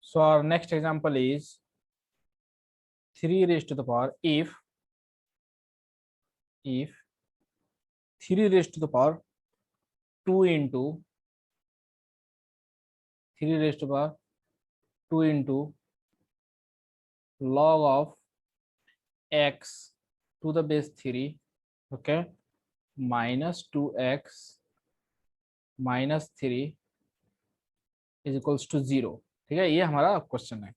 So our next example is 3 raised to the power if 3 raised to the power 2 into 3 raised to the power 2 into log of x to the base 3, okay, minus 2x minus 3 is equals to 0. ठीक है, ये हमारा question है.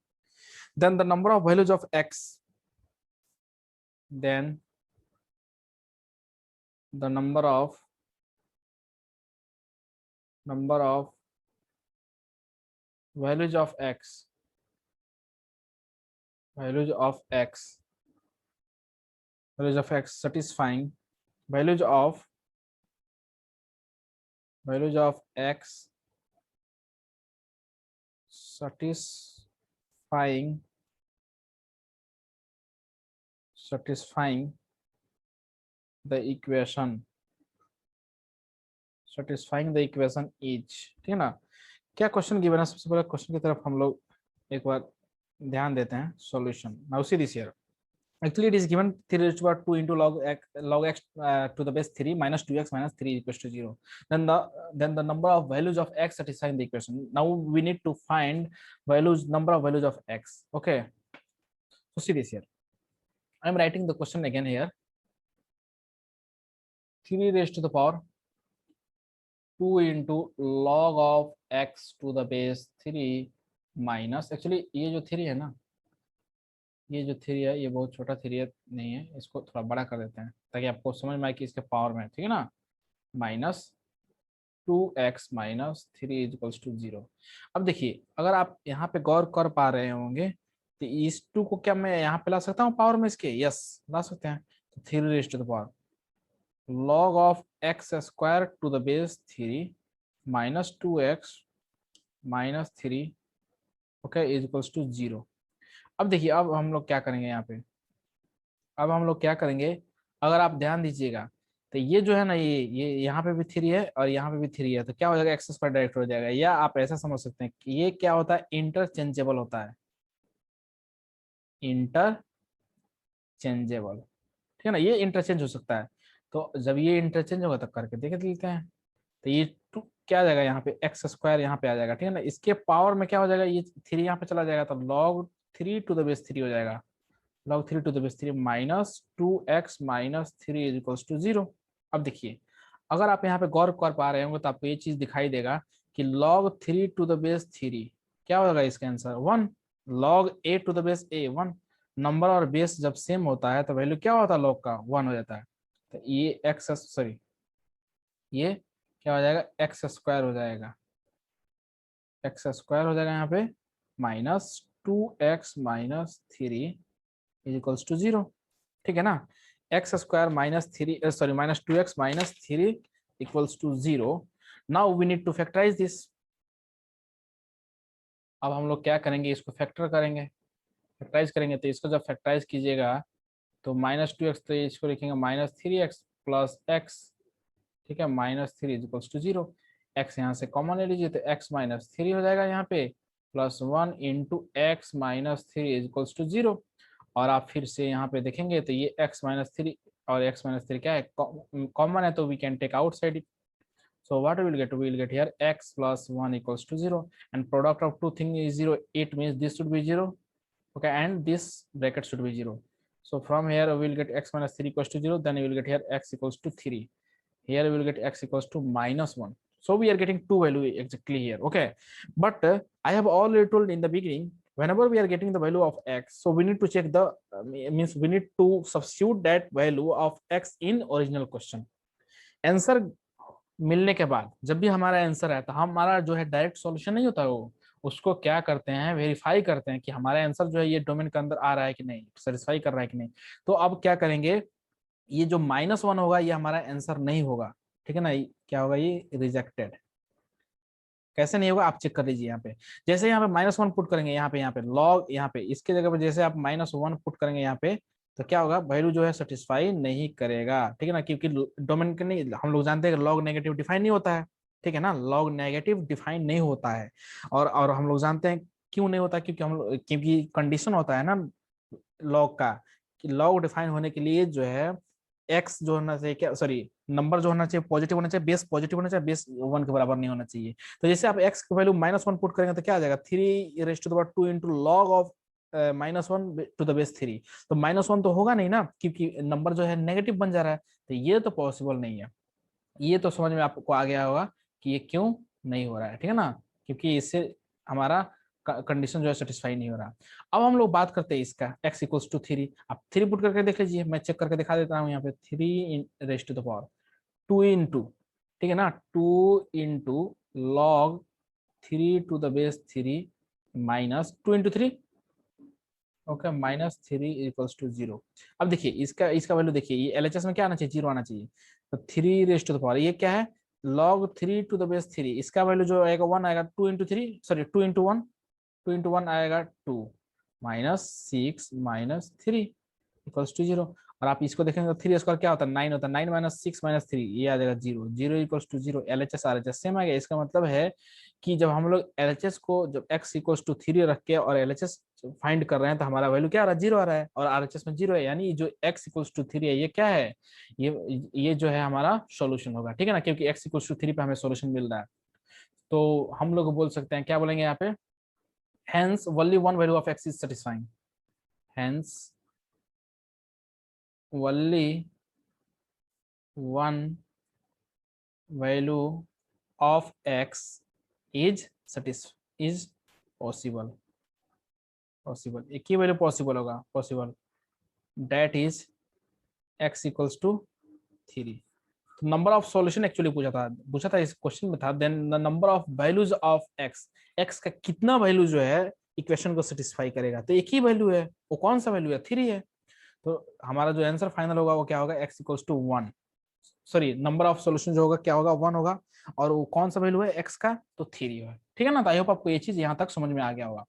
Then the number of values of x, then the number of values of x satisfying values of x satisfying the equation each. ठीक है ना. क्या question given है, सबसे पहले क्वेश्चन की तरफ हम लोग एक बार ध्यान देते हैं. Solution. Now see this here. Actually, it is given 3 raised to the power 2 into log x to the base 3 minus 2x minus 3 equals to 0. Then the number of values of x satisfying the equation. Now we need to find number of values of x. Okay. So see this here. I am writing the question again here. 3 raised to the power 2 into log of x to the base 3 minus, actually ये जो 3 है ना, ये जो 3 है ये बहुत छोटा 3 नहीं है, इसको थोड़ा बड़ा कर देते हैं ताकि आपको समझ में आए कि इसके पावर में. ठीक है ना. Minus 2x minus 3 is equals to 0. अब देखिए, अगर आप यहाँ पे गौर कर पा रहे होंगे तो इस 2 को क्या मैं यहाँ पे ला सकता हूँ पावर में इसके? यस, ला सकते हैं. तो 3 raise to the power log of x square to the base 3 minus 2x minus 3, okay, is equals to 0. अब देखिए, अब हम लोग क्या करेंगे यहाँ पे, अगर आप ध्यान दीजिएगा तो ये जो है ना, ये यहाँ पे भी 3 है और यहाँ पे भी 3 है, तो क्या हो जाएगा, एक्स स्क्वायर डायरेक्ट हो जाएगा. या आप ऐसा समझ सकते हैं कि ये क्या होता है, इंटरचेंजेबल होता है. इंटरचेंजेबल, ठीक है ना, ये इंटरचेंज हो सकता है. तो जब ये इंटरचेंज होगा तब करके देख लेते हैं. तो ये 2 क्या आ जाएगा, यहाँ पे एक्स स्क्वायर यहाँ पे आ जाएगा. ठीक है ना. इसके पावर में क्या हो जाएगा, ये 3 यहाँ पे चला जाएगा तो log 3 टू द बेस 3 हो जाएगा. log 3 to the base 3 minus 2x minus 3 is equals to 0. अब देखिए, अगर आप यहाँ पे गौर कर पा रहे होंगे तो आपको ये चीज दिखाई देगा कि log 3 टू द बेस 3 क्या होगा, इसका answer 1. log a to the base a 1. Number और बेस जब सेम होता है तो वैल्यू क्या होता है, log का 1 हो जाता है. तो ये ये क्या हो जाएगा, एक्स स्क्वायर हो जाएगा. यहाँ पे minus 2x minus 3 is equals to 0. ठीक है ना. X square minus 3 minus 2x minus 3 equals to 0. Now we need to factorize this. अब हम लोग क्या करेंगे, इसको फैक्टराइज करेंगे. तो इसको जब फैक्टराइज कीजिएगा तो माइनस 2x, तो इसको लिखेंगे माइनस 3x प्लस x. ठीक है, minus 3 is equals to 0. x यहाँ से कॉमन ले लीजिए तो x माइनस 3 हो जाएगा यहाँ पे, plus 1 into x minus 3 is equals to 0. और आप फिर से यहाँ पे देखेंगे तो ये x माइनस 3 और x माइनस 3 क्या है, कॉमन है, तो we can take outside it. So what we will get here, x plus 1 equals to 0, and product of two things is 0. It means this should be 0, okay, and this bracket should be 0. So from here we will get x minus 3 equals to 0. Then you will get here x equals to 3. Here we will get x equals to minus 1. So we are getting two value exactly here, okay. But I have already told in the beginning, whenever we are getting the value of x, so we need to check the means we need to substitute that value of x in original question. Answer मिलने के बाद जब भी हमारा answer है तो हमारा जो है डायरेक्ट सॉल्यूशन नहीं होता, वो उसको क्या करते हैं, वेरीफाई करते हैं कि हमारा आंसर जो है ये डोमेन के अंदर आ रहा है कि नहीं, सेटिस्फाई कर रहा है कि नहीं. तो अब क्या करेंगे, ये जो -1 होगा ये हमारा आंसर नहीं होगा. ठीक है ना. क्या होगा, ये रिजेक्टेड. कैसे नहीं होगा, आप चेक कर लीजिए. यहाँ पे जैसे यहाँ पे -1 पुट करेंगे, यहाँ पे लॉग, यहाँ पे इसके जगह पे जैसे आप -1 पुट करेंगे यहाँ पे, तो क्या होगा, वैल्यू जो है सेटिस्फाई नहीं करेगा. ठीक है ना. क्योंकि डोमेन के नहीं, हम लोग जानते हैं कि लॉग नेगेटिव डिफाइन नहीं होता है. ठीक है ना. लॉग नेगेटिव डिफाइन नहीं होता है. और हम लोग जानते हैं क्यों नहीं होता? क्योंकि कंडीशन होता है ना लॉग का, कि लॉग डिफाइन होने के लिए जो है एक्स जो होना चाहिए, क्या सॉरी, नंबर जो होना चाहिए पॉजिटिव होना चाहिए, बेस पॉजिटिव होना चाहिए, बेस 1 के बराबर नहीं होना चाहिए। तो जैसे आप एक्स की वैल्यू -1 पुट करेंगे तो क्या आ जाएगा, 3 two into log of -1 to the base 3। तो -1 तो होगा नहीं ना, क्योंकि नंबर जो है नेगेटिव बन जा रहा है, तो ये तो पॉसिबल नहीं है। ये तो समझ में आपको आ गया होगा कि ये क्यों नहीं हो रहा है, ठीक है ना, क्योंकि इससे हमारा कंडीशन जो है सेटिस्फाई नहीं हो रहा। अब हम लोग बात करते हैं इसका x = 3। आप 3 पुट करके देख लीजिए, मैं चेक करके दिखा देता हूँ यहाँ पे। 3 2 इंटू, ठीक है ना, 2 into log 3 to the base 3 minus 2 into 3, okay, -3 = 0। अब देखिए इसका इसका वैल्यू देखिए, ये एलएचएस में क्या आना चाहिए, 0 आना चाहिए। तो 3 ये क्या है, log 3 टू द बेस 3, इसका वैल्यू जो आएगा 1 आएगा, 2 इंटू 3 सॉरी 2 इंटू 1, 2 इंटू 1 आएगा 2, -6 - 3 = 0। और आप इसको देखेंगे तो 3 स्क्वायर क्या होता है, 9 होता है, 9 - 6 - 3 ये आ जाएगा 0, 0 = 0। एलएचएस आरएचएस सेम आ गया। इसका मतलब है कि जब हम लोग एलएचएस को जब x = 3 रख के और एलएचएस फाइंड कर रहे हैं तो हमारा वैल्यू क्या आ रहा है, 0 आ रहा है, और आरएचएस में 0 है, यानी जो x = 3 है ये क्या है, ये जो है हमारा सॉल्यूशन होगा, ठीक है ना, क्योंकि x = 3 पे हमें सॉल्यूशन मिल रहा है। तो हम लोग बोल सकते हैं, क्या बोलेंगे यहाँ पे, hence only one value of x is satisfying, hence only one value of x is possible, एक ही वैल्यू पॉसिबल होगा, possible, that is x = 3। Number of solution actually पूछा था इस क्वेश्चन में था, then the number of values of x का कितना वैल्यू जो है इक्वेशन को सेटिस्फाई करेगा, तो एक ही वैल्यू है, वो कौन सा वैल्यू है, 3 है। तो हमारा जो आंसर फाइनल होगा वो क्या होगा, x = 1, sorry number of solution जो होगा क्या होगा, 1 होगा, और वो कौन सा वैल्यू है एक्स का, तो 3 है, ठीक है ना। तो आई होप आपको ये चीज यहाँ तक समझ में आ गया होगा।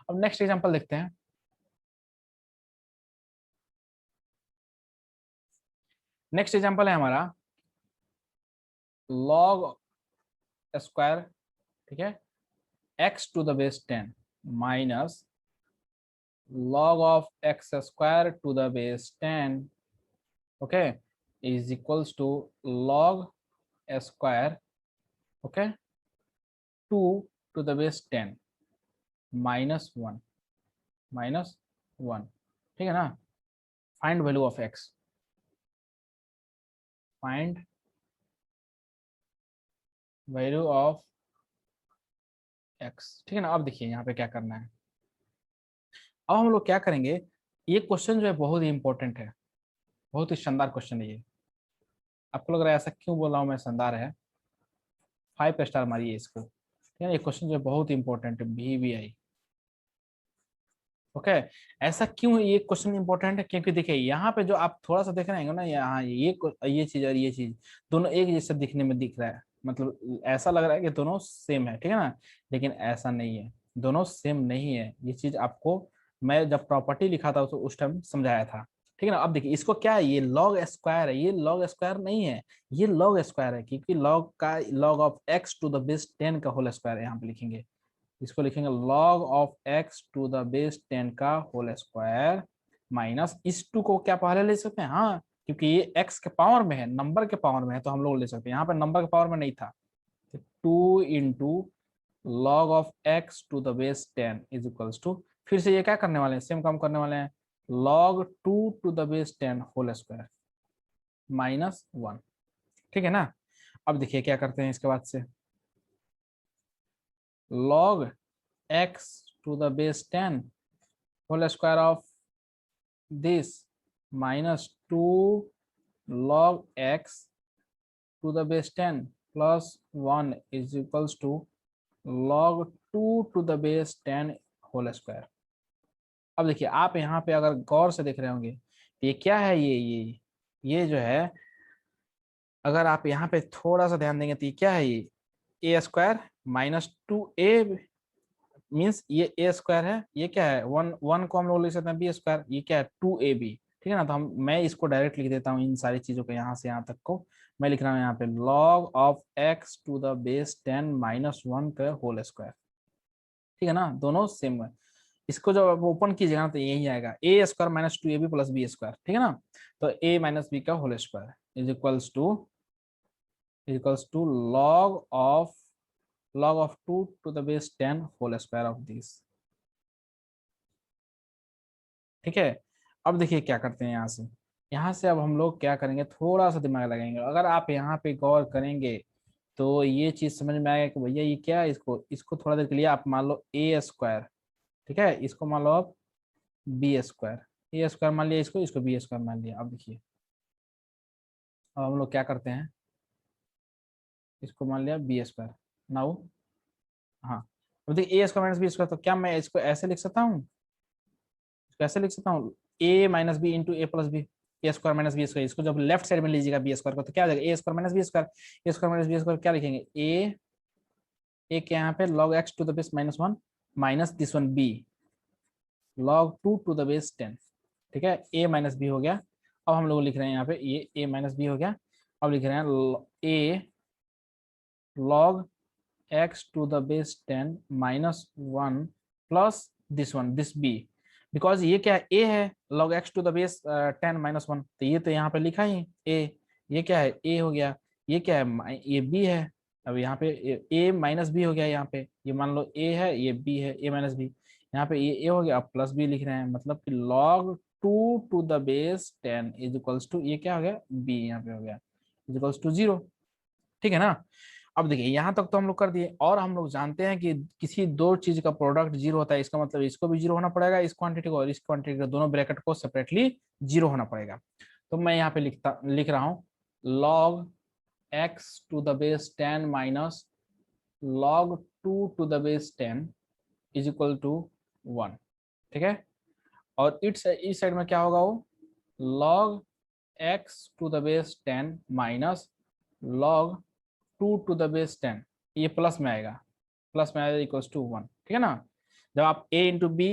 अब नेक्स्ट एग्जांपल देखते हैं। नेक्स्ट एग्जांपल है हमारा log स्क्वायर, ठीक है, x ^ 10 minus log of x² ^ 10, okay, is equals to log square, okay, 2 ^ 10 -1, ठीक है ना। Find value of x, find value of x, ठीक है ना। अब देखिए यहाँ पे क्या करना है, अब हम लोग क्या करेंगे, ये क्वेश्चन जो है बहुत ही इंपॉर्टेंट है, बहुत ही शानदार क्वेश्चन है ये। आपको लग रहा है ऐसा क्यों बोल रहा हूँ मैं शानदार है, 5 स्टार मारिए इसको, ठीक है। ये क्वेश्चन जो है बहुत ही इंपॉर्टेंट है, VVI, ओके। ऐसा क्यों ये क्वेश्चन इंपॉर्टेंट है, क्योंकि देखिए यहाँ पे जो आप थोड़ा सा देख रहे हैं ना, यहाँ ये चीज और ये चीज दोनों एक जैसा दिखने में दिख रहा है, मतलब ऐसा लग रहा है कि दोनों सेम है, ठीक है ना, लेकिन ऐसा नहीं है, दोनों सेम नहीं है। ये चीज आपको मैं जब प्रॉपर्टी लिखा था तो उस टाइम समझाया था, ठीक है ना। अब देखिए इसको क्या है, ये लॉग स्क्वायर है, ये लॉग स्क्वायर नहीं है, ये लॉग स्क्वायर है, क्योंकि लॉग ऑफ x ^ 10 का होल स्क्वायर यहाँ पे लिखेंगे, इसको लिखेंगे log ऑफ x ^ 10 का होल स्क्वायर, माइनस इस 2 को क्या पहले ले सकते हैं, हाँ, क्योंकि ये x के पावर में है, नंबर के पावर में है, तो हम लोग ले सकते हैं, यहाँ पे नंबर के पावर में नहीं था। 2 * log of x ^ 10 is equals to, फिर से ये क्या करने वाले हैं, सेम काम करने वाले हैं, log 2 ^ 10 होल स्क्वायर -1, ठीक है ना। अब देखिए क्या करते हैं इसके बाद से, log x ^ 10 whole square of this -2 log x ^ 10 plus 1 is equals to log 2 ^ 10 whole square. अब देखिए आप यहाँ पे अगर गौर से देख रहे होंगे तो ये क्या है, ये जो है, अगर आप यहाँ पे थोड़ा सा ध्यान देंगे तो ये क्या है, ये a² -2a मीन्स ये a² है, ये क्या है, 1 को हम लोग लिख सकते हैं b², ये क्या है 2ab, ठीक है ना। तो मैं इसको डायरेक्ट लिख देता हूँ, इन सारी चीजों को यहाँ से यहाँ तक को मैं लिख रहा हूँ यहाँ पे log ऑफ x ^ 10 - 1 का होल स्क्वायर, ठीक है ना, दोनों सेम है। इसको जब आप ओपन कीजिएगा ना तो यही आएगा A square minus two A B plus B square, ठीक है ना। तो ए माइनस बी का whole square is equals to log of 2 to the base 10 whole square of this. ठीक है, अब देखिए क्या करते हैं यहाँ से अब हम लोग क्या करेंगे, थोड़ा सा दिमाग लगाएंगे। अगर आप यहाँ पे गौर करेंगे तो ये चीज समझ में आएगा कि भैया ये क्या है। इसको इसको थोड़ा देर के लिए आप मान लो ए स्क्वायर, ठीक है, इसको मान लो आप बी स्क्वायर, ए स्क्वायर मान लिया इसको, इसको बी स्क्वायर मान लिया। अब देखिए अब हम लोग क्या करते हैं, इसको मान लिया बी स्क्वायर नाउ। हाँ, अब देखिए ए स्क्वायर माइनस बी स्क्वायर, तो क्या मैं इसको ऐसे लिख सकता हूँ, कैसे लिख सकता हूँ, ए माइनस बी इंटू ए प्लस बी, ए स्क्वायर माइनस बी स्क्वायर। इसको जब लेफ्ट साइड में लीजिएगा बी स्क्वायर को तो क्या हो जाएगा, A square minus B square. A square minus B square क्या लिखेंगे, ए के यहाँ पे log x to the base minus one minus this one B log 2 to the base 10। ठीक है, ए माइनस बी हो गया। अब हम लोग लिख रहे हैं यहाँ पे ये ए माइनस बी हो गया। अब लिख रहे हैं A log x to the base 10 minus one plus this B, because ये क्या है, ए है, log x to the base 10 minus one, तो ये तो यहाँ पे लिखा ही ए, ये क्या है ए हो गया, ये क्या है ये बी है। अब यहाँ पे ए माइनस बी हो गया, यहाँ पे ये मान लो ए है, ये बी है, ए माइनस बी, यहाँ पे ये ए हो गया, अब प्लस बी लिख रहे हैं, मतलब कि log 2 to the base 10 is equals to ये क्या हो गया बी, यहाँ पे हो गया इज इक्वल्स टू 0। ठीक है ना। अब देखिए यहाँ तक तो हम लोग कर दिए, और हम लोग जानते हैं कि किसी दो चीज का प्रोडक्ट जीरो होता है, इसका मतलब इसको भी जीरो होना पड़ेगा, इस क्वांटिटी को और इस क्वांटिटी का, दोनों ब्रैकेट को सेपरेटली जीरो होना पड़ेगा। तो मैं यहाँ पे लिख रहा हूँ log x to the base 10 minus log 2 to the base 10 is equal to 1। ठीक है, और इस साइड में क्या होगा, वो log x to the base 10 minus log 2 to the base 10, ये प्लस में आएगा, इक्वल्स टू 1। ठीक है ना। जब आप a इंटू बी